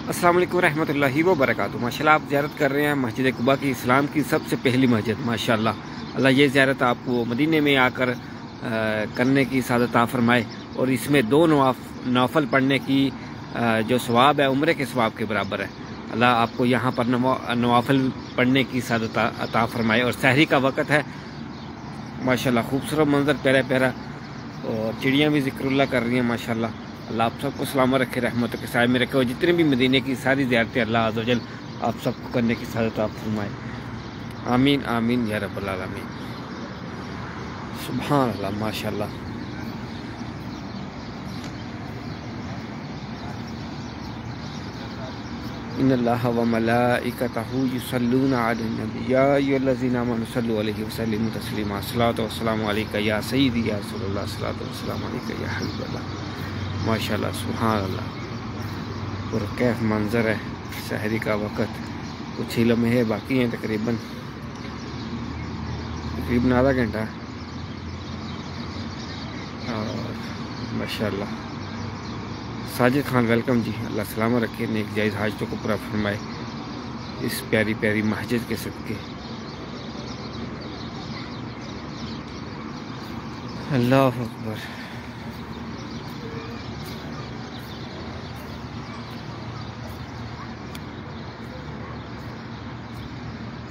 अस्सलाम वालेकुम रहमतुल्लाहि व बरकातुहू। माशाल्लाह आप ज़ियारत कर रहे हैं मस्जिद कुबा की, इस्लाम की सबसे पहली मस्जिद। माशाल्लाह अल्लाह ये ज़ियारत आपको मदीने में आकर करने की सादत आ फरमाए और इसमें दो नवाफल पढ़ने की जो सवाब है उम्रे के सवाब के बराबर है। अल्लाह आपको यहाँ पर नवाफल पढ़ने की सादत अता फरमाए। और सहरी का वक़्त है। माशाल्लाह खूबसूरत मंजर, प्यारा प्यारा, और चिड़ियाँ भी ज़िक्रुल्लाह कर रही हैं। माशाल्लाह अल्लाह आप सबको सलामत रखे, रहमत के साए में रखे, और जितने भी मदीने की सारी ज़ियारतें अल्लाह अज़्ज़ व जल आप सबको करने की सादत आप फरमाए। आमीन आमीन या रब्बल आलमीन। सुभान अल्लाह। माशाल्लाह इन्नल्लाह व मलाइकतहू युसल्लूना अलन नबी या अय्युहल्लज़ीना आमनू सल्लु अलैहि व सल्लिमू तस्लीमा। अस्सलातु वस्सलामु अलैका या सय्यदी या रसूलल्लाह, अस्सलातु वस्सलामु अलैका या हबीबल्लाह। माशाल्लाह सुभान अल्लाह। और कैफ मंजर है। सहरी का वक़्त कुछ ही लम्हे बाकी हैं, तकरीबन आधा घंटा। और माशाल्लाह साजिद खान वेलकम जी, अल्लाह सलामत रखे, नेक जायज़ हाजतों को पूरा फरमाए इस प्यारी प्यारी मस्जिद के सदके। अल्लाह अकबर।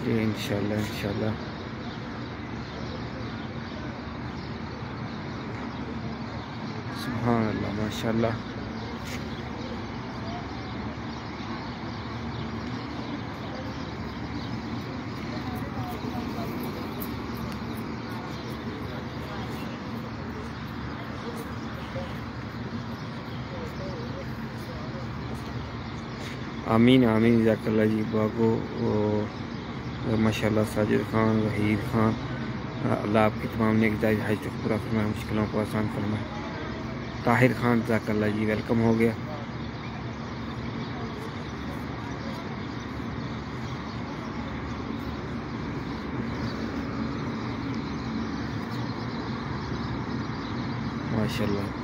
ये इंशाल्लाह इंशाल्लाह सुभान अल्लाह। माशाल्लाह आमीन आमीन जज़ाकल्लाह जी बागो। माशाल्लाह साजिद खान, वहीद खान, अल्लाह आपकी तमाम नेक जायज़ हाजतों को पूरा फरमाए, मुश्किलों को आसान फरमाए। ताहिर खान जज़ाकल्लाह जी वेलकम हो गया। माशाल्लाह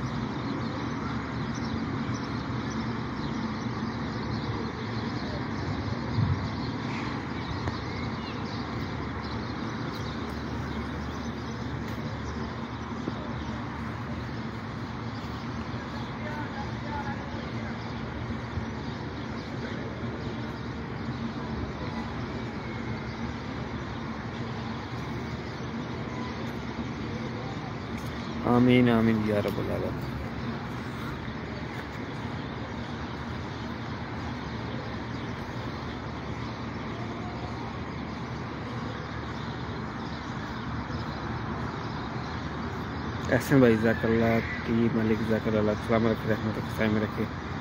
आमीन आमीन या रब्बल आलमीन। ऐसे भाई जज़ाकल्लाह की मलिक जज़ाकल्लाह सलाम रखे, रहमत के साए में रखे।